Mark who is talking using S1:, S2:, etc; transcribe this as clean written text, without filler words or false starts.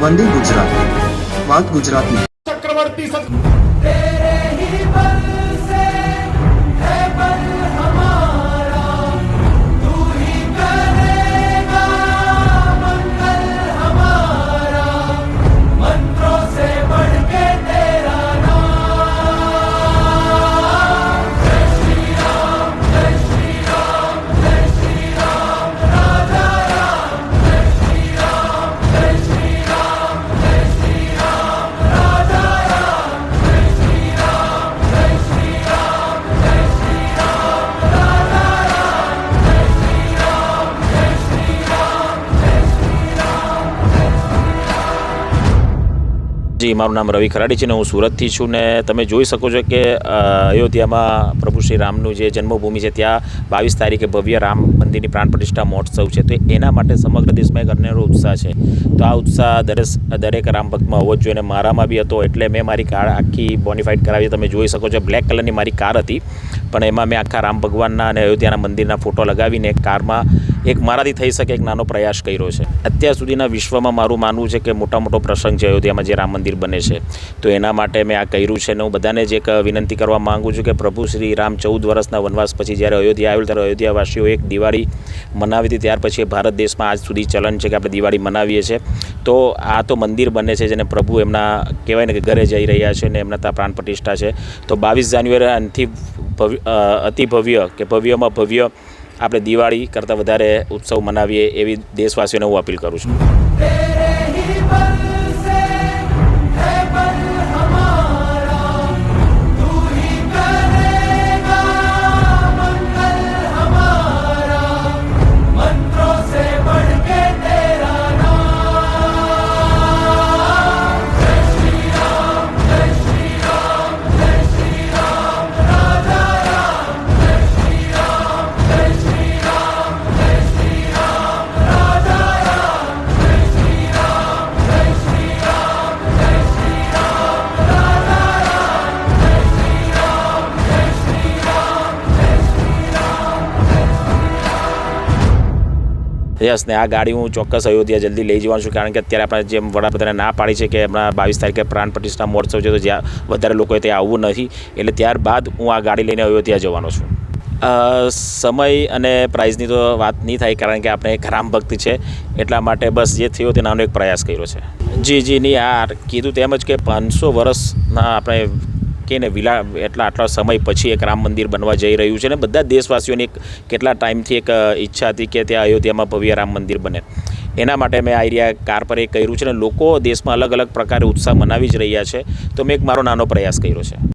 S1: વંદે ગુજરાત, વાત ગુજરાતની।
S2: चक्रवर्ती
S3: જી, મારું નામ રવિ ખરાડી છે ને હું સુરતથી છું ને તમે જોઈ શકો છો કે અયોધ્યામાં પ્રભુ શ્રી રામનું જે જન્મભૂમિ છે ત્યાં 22 તારીખે ભવ્ય રામ મંદિરની પ્રાણ પ્રતિષ્ઠા મહોત્સવ છે। તો એના માટે સમગ્ર દેશમાં એક અનેરો ઉત્સાહ છે। તો આ ઉત્સાહ દરેક રામ ભક્તમાં હોવો જ જોઈએ અને મારામાં બી હતો, એટલે મેં મારી કાર આખી બોનિફાઈડ કરાવી। તમે જોઈ શકો છો બ્લેક કલરની મારી કાર હતી, પણ એમાં મેં આખા રામ ભગવાનના અને અયોધ્યાના મંદિરના ફોટો લગાવીને કારમાં એક મારાથી થઈ શકે એક નાનો પ્રયાસ કર્યો છે। અત્યાર સુધીના વિશ્વમાં મારું માનવું છે કે મોટો પ્રસંગ છે અયોધ્યામાં જે રામ મંદિર બને છે, તો એના માટે મેં આ કર્યું છે। અને હું બધાને જ એક વિનંતી કરવા માગું છું કે પ્રભુ શ્રી રામ 14 વર્ષના વનવાસ પછી જ્યારે અયોધ્યા આવેલ ત્યારે અયોધ્યાવાસીઓ એક દિવાળી મનાવી હતી, ત્યાર પછી ભારત દેશમાં આજ સુધી ચલન છે કે આપણે દિવાળી મનાવીએ છીએ। તો આ તો મંદિર બને છે જેને પ્રભુ એમના કહેવાય ને કે ઘરે જઈ રહ્યા છે ને એમના ત્યાં પ્રાણ પ્રતિષ્ઠા છે। તો 22 જાન્યુઆરી આનાથી અતિ ભવ્ય કે ભવ્યમાં ભવ્ય આપણે દિવાળી કરતાં વધારે ઉત્સવ મનાવીએ એવી દેશવાસીઓને હું અપીલ કરું છું। યસ, ને આ ગાડી હું ચોક્કસ અયોધ્યા જલ્દી લઈ જવાનું છું, કારણ કે અત્યારે આપણે જેમ વડાપ્રધાને ના પાડી છે કે હમણાં 22 તારીખે પ્રાણ પ્રતિષ્ઠા મહોત્સવ છે, તો જ્યાં વધારે લોકોએ ત્યાં આવવું નથી, એટલે ત્યારબાદ હું આ ગાડી લઈને અયોધ્યા જવાનો છું। સમય અને પ્રાઇઝની તો વાત નહીં થાય, કારણ કે આપણે એક રામ ભક્ત છે, એટલા માટે બસ જે થયો તે નાનો એક પ્રયાસ કર્યો છે। જી નહીં, આ કીધું તેમ જ કે 500 વર્ષના આપણે કે ને આટલા સમય પછી એક રામ મંદિર બનવા જઈ રહ્યું છે ને બધા દેશવાસીઓની કેટલા ટાઈમથી એક ઈચ્છા હતી કે ત્યાં અયોધ્યામાં ભવ્ય રામ મંદિર બને। એના માટે મેં આ એરિયા કાર પર એ કર્યું છે ને લોકો દેશમાં અલગ પ્રકારે ઉત્સાહ મનાવી જ રહ્યા છે, તો મેં એક મારો નાનો પ્રયાસ કર્યો છે।